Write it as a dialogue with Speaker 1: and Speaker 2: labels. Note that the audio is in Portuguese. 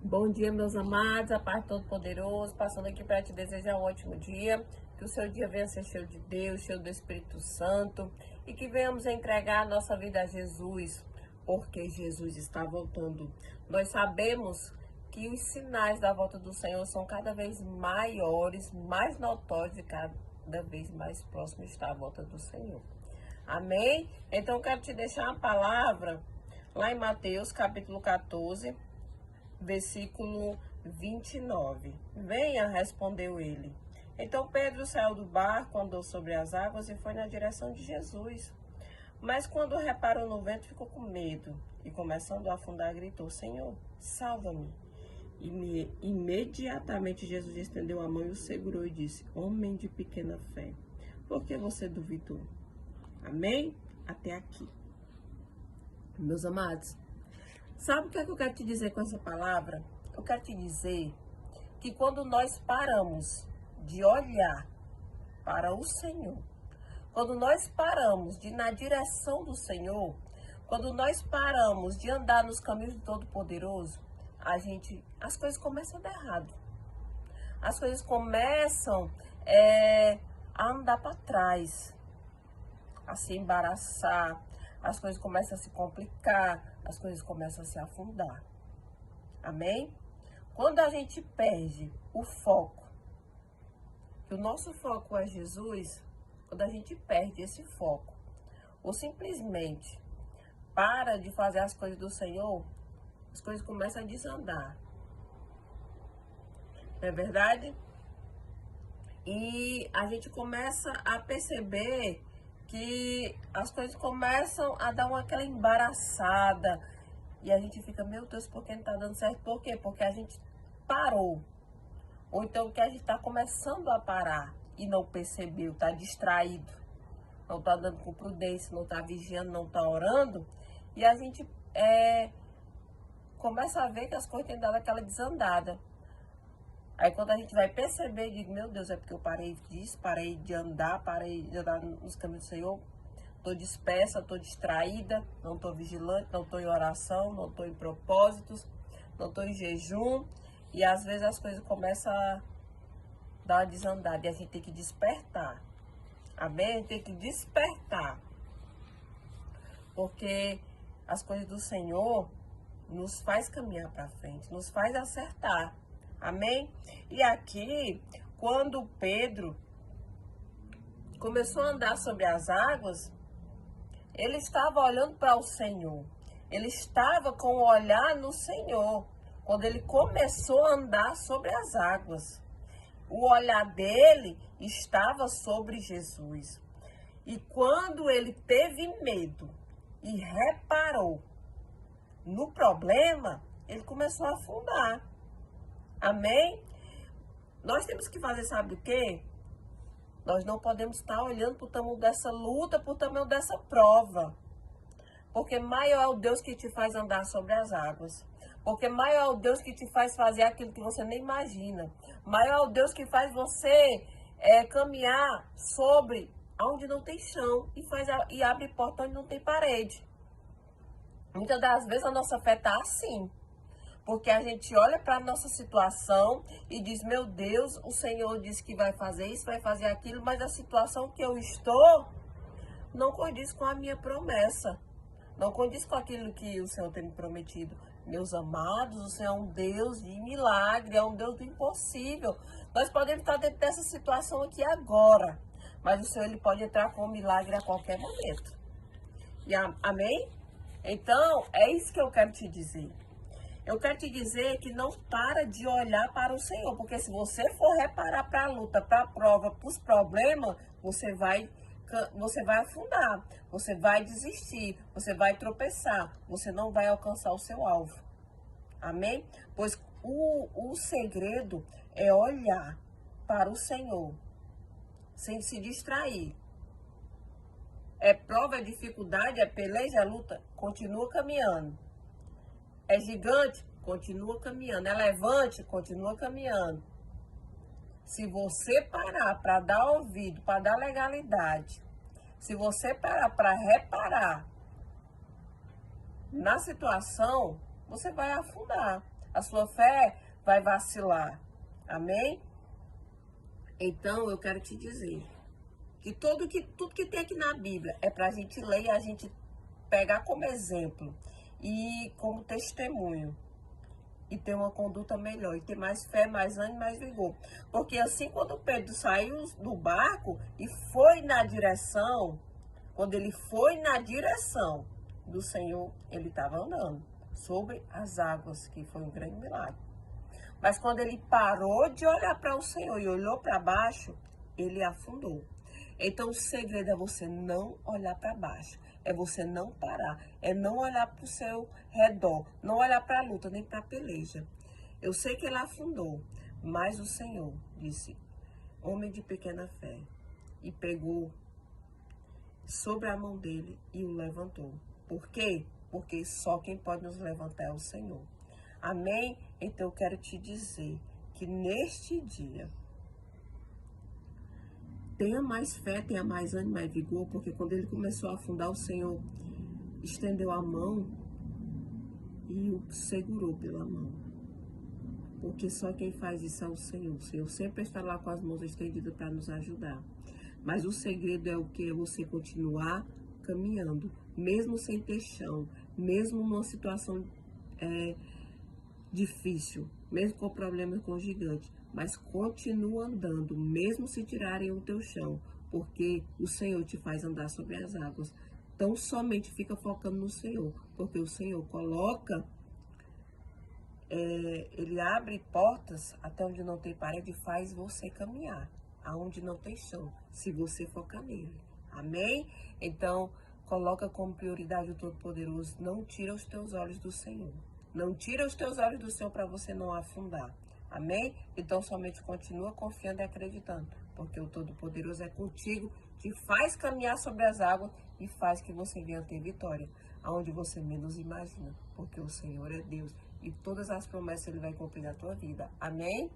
Speaker 1: Bom dia, meus amados, a paz do Todo-Poderoso, passando aqui para te desejar um ótimo dia, que o seu dia venha ser cheio de Deus, cheio do Espírito Santo, e que venhamos entregar a nossa vida a Jesus, porque Jesus está voltando. Nós sabemos que os sinais da volta do Senhor são cada vez maiores, mais notórios e cada vez mais próximo está a volta do Senhor. Amém? Então, eu quero te deixar uma palavra lá em Mateus, capítulo 14, versículo 29. Venha, respondeu ele. Então Pedro saiu do barco, andou sobre as águas e foi na direção de Jesus. Mas quando reparou no vento, ficou com medo e, começando a afundar, gritou: Senhor, salva-me. E imediatamente Jesus estendeu a mão e o segurou e disse: Homem de pequena fé, por que você duvidou? Amém? Até aqui. Meus amados, sabe o que é que eu quero te dizer com essa palavra? Eu quero te dizer que quando nós paramos de olhar para o Senhor, quando nós paramos de ir na direção do Senhor, quando nós paramos de andar nos caminhos do Todo-Poderoso, as coisas começam a dar errado. As coisas começam a andar para trás, a se embaraçar, as coisas começam a se complicar, as coisas começam a se afundar. Amém? Quando a gente perde o foco, que o nosso foco é Jesus, quando a gente perde esse foco, ou simplesmente para de fazer as coisas do Senhor, as coisas começam a desandar. Não é verdade? E a gente começa a perceber que as coisas começam a dar aquela embaraçada. E a gente fica, meu Deus, por que não tá dando certo? Por quê? Porque a gente parou. Ou então que a gente tá começando a parar e não percebeu, tá distraído. Não tá andando com prudência, não tá vigiando, não tá orando. E a gente começa a ver que as coisas têm dado aquela desandada. Aí quando a gente vai perceber, diz, meu Deus, é porque eu parei disso, parei de andar nos caminhos do Senhor. Estou dispersa, estou distraída, não estou vigilante, não estou em oração, não estou em propósitos, não estou em jejum. E às vezes as coisas começam a dar uma desandada e a gente tem que despertar. Amém? A gente tem que despertar. Porque as coisas do Senhor nos faz caminhar para frente, nos faz acertar. Amém? E aqui, quando Pedro começou a andar sobre as águas, ele estava olhando para o Senhor. Ele estava com o olhar no Senhor. Quando ele começou a andar sobre as águas, o olhar dele estava sobre Jesus. E quando ele teve medo e reparou no problema, ele começou a afundar. Amém? Nós temos que fazer, sabe o quê? Nós não podemos estar olhando para o tamanho dessa luta, para o tamanho dessa prova. Porque maior é o Deus que te faz andar sobre as águas. Porque maior é o Deus que te faz fazer aquilo que você nem imagina. Maior é o Deus que faz você caminhar sobre onde não tem chão e abre porta onde não tem parede. Muitas das vezes a nossa fé está assim. Porque a gente olha para a nossa situação e diz, meu Deus, o Senhor disse que vai fazer isso, vai fazer aquilo, mas a situação que eu estou não condiz com a minha promessa. Não condiz com aquilo que o Senhor tem me prometido. Meus amados, o Senhor é um Deus de milagre, é um Deus do impossível. Nós podemos estar dentro dessa situação aqui agora, mas o Senhor ele pode entrar com um milagre a qualquer momento. Amém? Então, é isso que eu quero te dizer. Eu quero te dizer que não para de olhar para o Senhor, porque se você for reparar para a luta, para a prova, para os problemas, você vai afundar, você vai desistir, você vai tropeçar, você não vai alcançar o seu alvo. Amém? Pois o segredo é olhar para o Senhor, sem se distrair. É prova, é dificuldade, é peleja, é luta, continua caminhando. É gigante, continua caminhando. É levante, continua caminhando. Se você parar para dar ouvido, para dar legalidade, se você parar para reparar na situação, você vai afundar. a sua fé vai vacilar. Amém? Então, eu quero te dizer que tudo que tem aqui na Bíblia é para a gente ler e a gente pegar como exemplo e como testemunho. E ter uma conduta melhor, e ter mais fé, mais ânimo, mais vigor. Porque assim, quando Pedro saiu do barco e foi na direção, quando ele foi na direção do Senhor, ele estava andando sobre as águas, que foi um grande milagre. Mas quando ele parou de olhar para o Senhor e olhou para baixo, ele afundou. Então o segredo é você não olhar para baixo, é você não parar, é não olhar para o seu redor, não olhar para a luta, nem para a peleja. Eu sei que ele afundou, mas o Senhor disse, homem de pequena fé, e pegou sobre a mão dele e o levantou. Por quê? Porque só quem pode nos levantar é o Senhor. Amém? Então eu quero te dizer que neste dia, tenha mais fé, tenha mais ânimo, mais vigor, porque quando ele começou a afundar, o Senhor estendeu a mão e o segurou pela mão. Porque só quem faz isso é o Senhor. O Senhor sempre está lá com as mãos estendidas para nos ajudar. Mas o segredo é o que? É você continuar caminhando, mesmo sem ter chão, mesmo numa situação difícil, mesmo com problemas com o gigante, mas continua andando, mesmo se tirarem o teu chão, porque o Senhor te faz andar sobre as águas. Então somente fica focando no Senhor, porque o Senhor coloca, ele abre portas até onde não tem parede e faz você caminhar, aonde não tem chão, se você focar nele. Amém? Então, coloca como prioridade o Todo-Poderoso, não tira os teus olhos do Senhor. Não tira os teus olhos do Senhor para você não afundar. Amém? Então somente continua confiando e acreditando, porque o Todo-Poderoso é contigo, te faz caminhar sobre as águas e faz que você venha ter vitória, aonde você menos imagina, porque o Senhor é Deus e todas as promessas Ele vai cumprir na tua vida. Amém?